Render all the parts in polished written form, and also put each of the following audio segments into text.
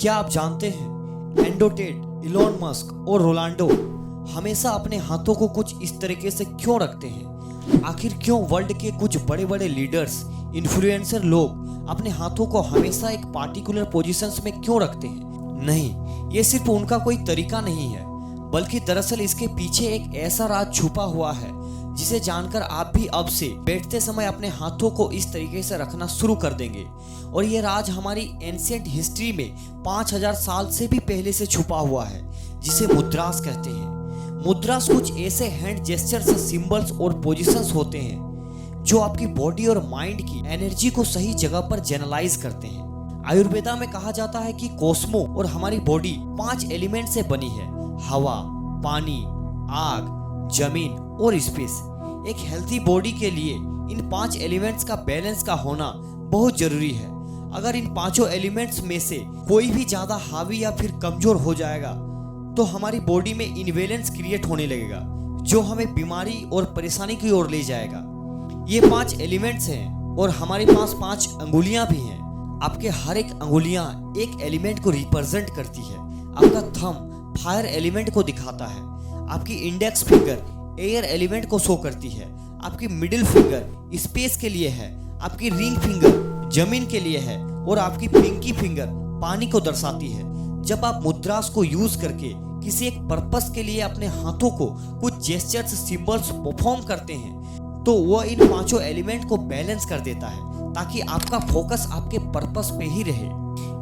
क्या आप जानते हैं एंड्रू टेट, इलॉन मस्क और रोनाल्डो हमेशा अपने हाथों को कुछ इस तरीके से क्यों रखते हैं? आखिर क्यों वर्ल्ड के कुछ बड़े बड़े लीडर्स, इन्फ्लुएंसर लोग अपने हाथों को हमेशा एक पार्टिकुलर पोजीशंस में क्यों रखते हैं? नहीं, ये सिर्फ उनका कोई तरीका नहीं है, बल्कि दरअसल इसके पीछे एक ऐसा राज छुपा हुआ है जिसे जानकर आप भी अब से बैठते समय अपने हाथों को इस तरीके से रखना शुरू कर देंगे। और ये राज हमारी एंशिएंट हिस्ट्री में 5000 साल से भी पहले से छुपा हुआ है, जिसे मुद्रास कहते हैं। मुद्रास कुछ ऐसे हैंड जेस्चर्स, सिंबल्स और पोजीशंस होते हैं जो आपकी बॉडी और माइंड की एनर्जी को सही जगह पर चैनलाइज करते हैं। आयुर्वेदा में कहा जाता है कि कॉस्मो और हमारी बॉडी 5 एलिमेंट से बनी है: हवा, पानी, आग, जमीन और स्पेस। एक हेल्थी बॉडी के लिए इन 5 एलिमेंट्स का बैलेंस का होना बहुत जरूरी है। अगर इन 5 एलिमेंट्स में से कोई भी ज्यादा हावी या फिर कमजोर हो जाएगा तो हमारी बॉडी में इनबैलेंस क्रिएट होने लगेगा, जो हमें बीमारी और परेशानी की ओर ले जाएगा। ये 5 एलिमेंट्स हैं और हमारे पास 5 अंगुलियां भी हैं। आपके हर एक अंगुलियां एक एलिमेंट को रिप्रेजेंट करती है। आपका थंब फायर एलिमेंट को दिखाता है, आपकी इंडेक्स फिंगर एयर एलिमेंट को शो करती है, आपकी मिडिल फिंगर स्पेस के लिए है, आपकी रिंग फिंगर जमीन के लिए है और आपकी पिंकी फिंगर पानी को दर्शाती है। जब आप मुद्रास को यूज करके किसी एक पर्पस के लिए अपने हाथों को कुछ जेस्चर्स, सिंबल्स परफॉर्म करते हैं तो वह इन 5 एलिमेंट को बैलेंस कर देता है, ताकि आपका फोकस आपके पर्पस पे ही रहे।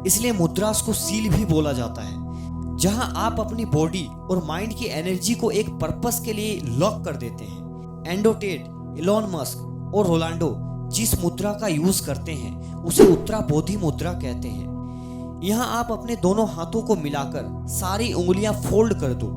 इसलिए मुद्रास को सील भी बोला जाता है, जहां आप अपनी बॉडी और माइंड की एनर्जी को एक पर्पस के लिए लॉक कर देते हैं। एंड्रू टेट, इलॉन मस्क और रोनाल्डो जिस मुद्रा का यूज करते हैं उसे उत्तरा बोधि मुद्रा कहते हैं। यहाँ आप अपने दोनों हाथों को मिलाकर सारी उंगलियां फोल्ड कर दो,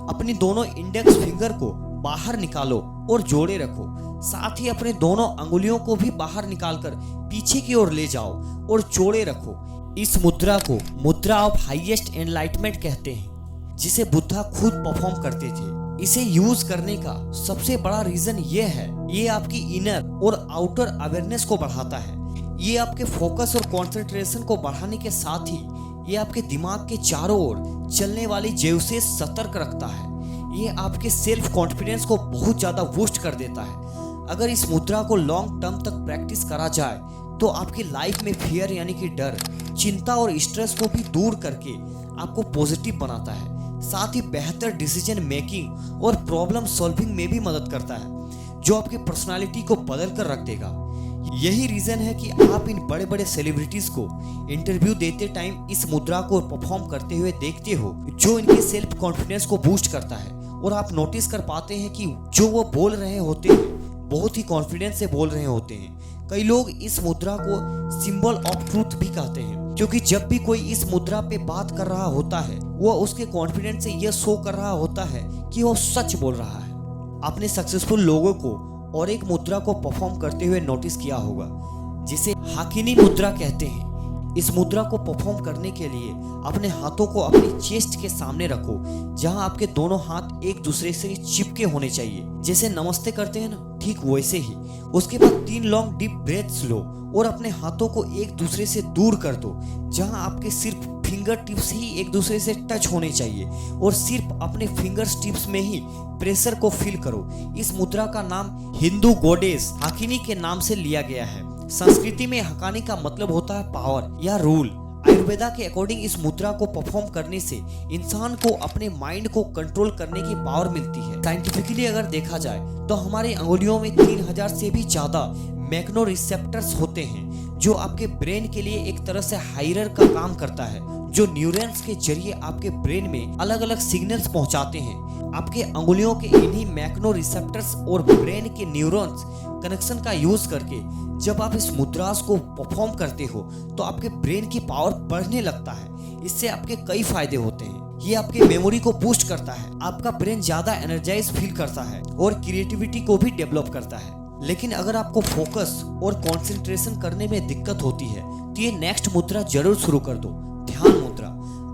अपनी दोनों इंडेक्स फिंगर को बाहर निकालो और जोड़े रखो। साथ ही अपने दोनों अंगुलियों को भी बाहर निकालकर पीछे की ओर ले जाओ और जोड़े रखो। इस मुद्रा को मुद्रा ऑफ हाईएस्ट एनलाइटमेंट कहते हैं, जिसे बुद्धा खुद परफॉर्म करते थे। इसे यूज करने का सबसे बड़ा रीजन ये है, ये आपकी इनर और आउटर अवेयरनेस को बढ़ाता है। ये आपके फोकस और कंसंट्रेशन को बढ़ाने के साथ ही ये आपके दिमाग के चारों ओर चलने वाली वेव से सतर्क रखता है। ये आपके सेल्फ कॉन्फिडेंस को बहुत ज्यादा बूस्ट कर देता है। अगर इस मुद्रा को लॉन्ग टर्म तक प्रैक्टिस करा जाए तो आपकी लाइफ में फियर यानी कि डर, चिंता और स्ट्रेस को भी दूर करके आपको पॉजिटिव बनाता है। साथ ही बेहतर डिसीजन मेकिंग और प्रॉब्लम सॉल्विंग में भी मदद करता है, जो आपकी पर्सनालिटी को बदल कर रख देगा। यही रीजन है कि आप इन बड़े बड़े सेलिब्रिटीज को इंटरव्यू देते टाइम इस मुद्रा को परफॉर्म करते हुए देखते हो, जो इनके सेल्फ कॉन्फिडेंस को बूस्ट करता है। और आप नोटिस कर पाते हैं कि जो वो बोल रहे होते हैं बहुत ही कॉन्फिडेंस से बोल रहे होते हैं। कई लोग इस मुद्रा को सिंबल ऑफ ट्रूथ भी कहते हैं, क्योंकि जब भी कोई इस मुद्रा पे बात कर रहा होता है वह उसके कॉन्फिडेंस से यह शो कर रहा होता है कि वो सच बोल रहा है। आपने सक्सेसफुल लोगों को और एक मुद्रा को परफॉर्म करते हुए नोटिस किया होगा, जिसे हाकिनी मुद्रा कहते हैं। इस मुद्रा को परफॉर्म करने के लिए अपने हाथों को अपनी चेस्ट के सामने रखो, जहां आपके दोनों हाथ एक दूसरे से चिपके होने चाहिए। जैसे नमस्ते करते हैं ना, ठीक वैसे ही। उसके बाद 3 लॉन्ग डीप ब्रेथ्स लो और अपने हाथों को एक दूसरे से दूर कर दो, जहां आपके सिर्फ फिंगर टिप्स ही एक दूसरे से टच होने चाहिए और सिर्फ अपने फिंगर टिप्स में ही प्रेशर को फील करो। इस मुद्रा का नाम हिंदू गॉडेस हाकिनी के नाम से लिया गया है। संस्कृति में हकानी का मतलब होता है पावर या रूल। आयुर्वेदा के अकॉर्डिंग इस मुद्रा को परफॉर्म करने से इंसान को अपने माइंड को कंट्रोल करने की पावर मिलती है। साइंटिफिकली अगर देखा जाए तो हमारी अंगुलियों में 3000 से भी ज्यादा मैग्नो रिसेप्टर्स होते हैं, जो आपके ब्रेन के लिए एक तरह से हायरर का काम करता है, जो न्यूरॉन्स के जरिए आपके ब्रेन में अलग अलग सिग्नल्स पहुंचाते हैं। आपके अंगुलियों के इन्हीं मैग्नो रिसेप्टर्स और ब्रेन के न्यूरॉन्स कनेक्शन का यूज करके जब आप इस मुद्रास को परफॉर्म करते हो तो आपके ब्रेन की पावर बढ़ने लगता है। इससे आपके कई फायदे होते हैं। ये आपके मेमोरी को बूस्ट करता है, आपका ब्रेन ज्यादा एनर्जाइज फील करता है और क्रिएटिविटी को भी डेवलप करता है। लेकिन अगर आपको फोकस और कंसंट्रेशन करने में दिक्कत होती है तो ये नेक्स्ट मुद्रा जरूर शुरू कर दो, ध्यान मुद्रा।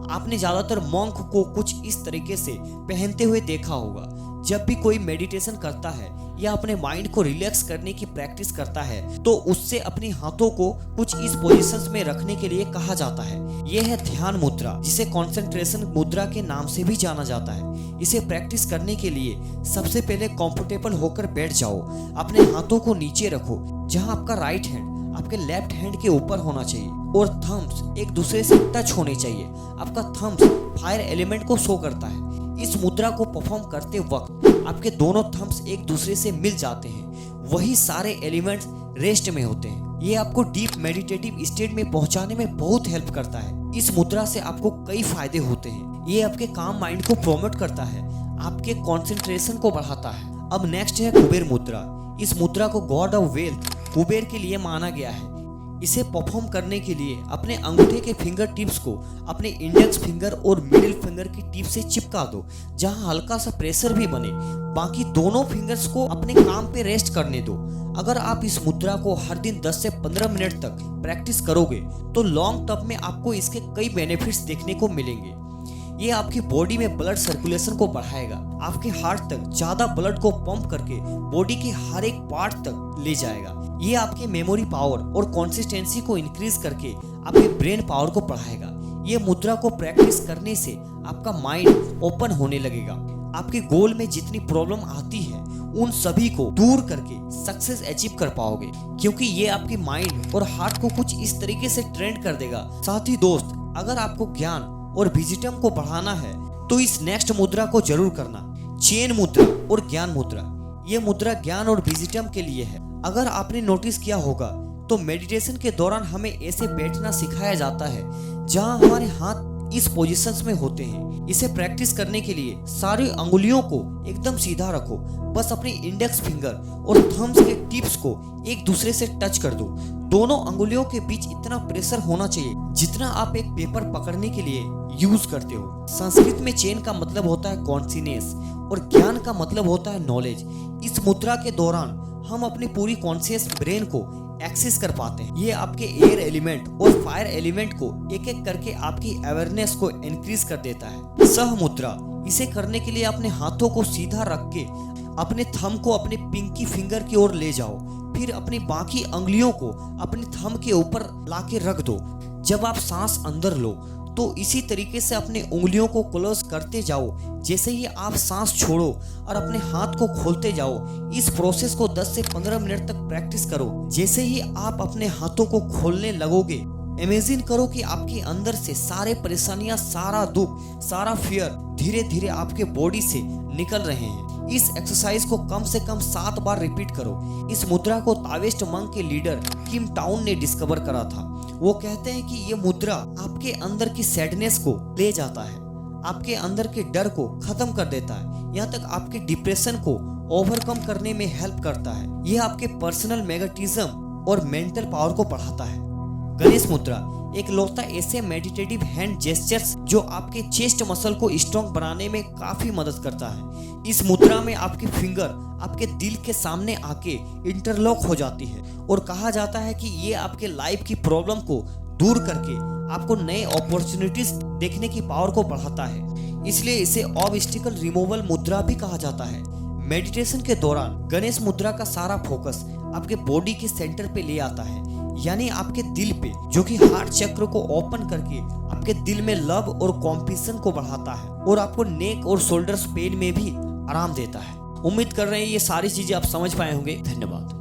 आपने ज्यादातर मॉन्क को कुछ इस तरीके से पहनते हुए देखा होगा, जब भी कोई मेडिटेशन करता है या अपने माइंड को रिलैक्स करने की प्रैक्टिस करता है तो उससे अपने हाथों को कुछ इस पोजीशंस में रखने के लिए कहा जाता है। यह है ध्यान मुद्रा, जिसे कंसंट्रेशन मुद्रा के नाम से भी जाना जाता है। इसे प्रैक्टिस करने के लिए सबसे पहले कंफर्टेबल होकर बैठ जाओ। अपने हाथों को नीचे रखो, जहां आपका राइट हैंड आपके लेफ्ट हैंड के ऊपर होना चाहिए और थम्स एक दूसरे से टच होने चाहिए। आपका थम्स फायर एलिमेंट को शो करता है। इस मुद्रा को परफॉर्म करते वक्त आपके दोनों थम्स एक दूसरे से मिल जाते हैं। वही सारे एलिमेंट्स रेस्ट में होते हैं। ये आपको डीप मेडिटेटिव स्टेट में पहुंचाने में बहुत हेल्प करता है। इस मुद्रा से आपको कई फायदे होते हैं। ये आपके काम माइंड को प्रोमोट करता है, आपके कंसंट्रेशन को बढ़ाता है। अब नेक्स्ट है कुबेर मुद्रा। इस मुद्रा को गॉड ऑफ वेल्थ कुबेर के लिए माना गया है। इसे परफॉर्म करने के लिए अपने अंगूठे के फिंगर टिप्स को अपने इंडेक्स फिंगर और मिडिल फिंगर की टिप से चिपका दो, जहां हल्का सा प्रेशर भी बने। बाकी दोनों फिंगर्स को अपने काम पे रेस्ट करने दो। अगर आप इस मुद्रा को हर दिन 10 से 15 मिनट तक प्रैक्टिस करोगे तो लॉन्ग टर्म में आपको इसके कई बेनिफिट्स देखने को मिलेंगे। ये आपकी बॉडी में ब्लड सर्कुलेशन को बढ़ाएगा, आपके हार्ट तक ज्यादा ब्लड को पंप करके बॉडी के हर एक पार्ट तक ले जाएगा। ये आपके मेमोरी पावर और कंसिस्टेंसी को इंक्रीज करके आपके ब्रेन पावर को बढ़ाएगा। ये मुद्रा को प्रैक्टिस करने से आपका माइंड ओपन होने लगेगा। आपके गोल में जितनी प्रॉब्लम आती है उन सभी को दूर करके सक्सेस अचीव कर पाओगे, क्योंकि ये आपके माइंड और हार्ट को कुछ इस तरीके से ट्रेन कर देगा। साथ ही दोस्त, अगर आपको ज्ञान और विजिटम को बढ़ाना है तो इस नेक्स्ट मुद्रा को जरूर करना, चेन मुद्रा और ज्ञान मुद्रा। ये मुद्रा ज्ञान और विजिटम के लिए है। अगर आपने नोटिस किया होगा तो मेडिटेशन के दौरान हमें ऐसे बैठना सिखाया जाता है जहां हमारे हाथ इस पोजीशंस में होते हैं। इसे प्रैक्टिस करने के लिए सारी अंगुलियों को एकदम सीधा रखो। बस अपनी इंडेक्स फिंगर और थम्स के टिप्स को एक दूसरे से टच कर दो। दोनों अंगुलियों के बीच इतना प्रेशर होना चाहिए जितना आप एक पेपर पकड़ने के लिए यूज करते हो। संस्कृत में चेन का मतलब होता है कॉन्शियसनेस और ज्ञान का मतलब होता है नॉलेज। इस मुद्रा के दौरान हम अपनी पूरी कॉन्शियस ब्रेन को एक्सेस कर पाते हैं। ये आपके एयर एलिमेंट और फायर एलिमेंट को एक एक करके आपकी अवेयरनेस को इंक्रीज कर देता है। सह मुद्रा, इसे करने के लिए अपने हाथों को सीधा रख के अपने थंब को अपने पिंकी फिंगर की ओर ले जाओ, फिर अपनी बाकी अंगुलियों को अपने थंब के ऊपर लाके रख दो। जब आप सांस अंदर लो तो इसी तरीके से अपनी उंगलियों को क्लोज करते जाओ। जैसे ही आप सांस छोड़ो और अपने हाथ को खोलते जाओ। इस प्रोसेस को 10 से 15 मिनट तक प्रैक्टिस करो। जैसे ही आप अपने हाथों को खोलने लगोगे, इमेजिन करो कि आपके अंदर से सारे परेशानियां, सारा दुख, सारा फियर धीरे धीरे आपके बॉडी से निकल रहे हैं। इस एक्सरसाइज को कम से कम 7 बार रिपीट करो। इस मुद्रा को ताओइस्ट मंक के लीडर किम टाउन ने डिस्कवर करा था। वो कहते हैं कि ये मुद्रा आपके अंदर की सैडनेस को ले जाता है, आपके अंदर के डर को खत्म कर देता है, यहाँ तक आपके डिप्रेशन को ओवरकम करने में हेल्प करता है। ये आपके पर्सनल मैग्नेटिज्म और मेंटल पावर को बढ़ाता है। गणेश मुद्रा एक लौता ऐसे मेडिटेटिव हैंड जेस्चर्स जो आपके चेस्ट मसल को स्ट्रॉन्ग बनाने में काफी मदद करता है। इस मुद्रा में आपकी फिंगर आपके दिल के सामने आके इंटरलॉक हो जाती है और कहा जाता है कि ये आपके लाइफ की प्रॉब्लम को दूर करके आपको नए अपॉर्चुनिटीज देखने की पावर को बढ़ाता है। इसलिए इसे ऑब्स्टिकल रिमूवल मुद्रा भी कहा जाता है। मेडिटेशन के दौरान गणेश मुद्रा का सारा फोकस आपके बॉडी के सेंटर पे ले आता है, यानी आपके दिल पे, जो कि हार्ट चक्र को ओपन करके आपके दिल में लव और कॉम्पिटिशन को बढ़ाता है और आपको नेक और शोल्डर्स पेन में भी आराम देता है। उम्मीद कर रहे हैं ये सारी चीजें आप समझ पाए होंगे। धन्यवाद।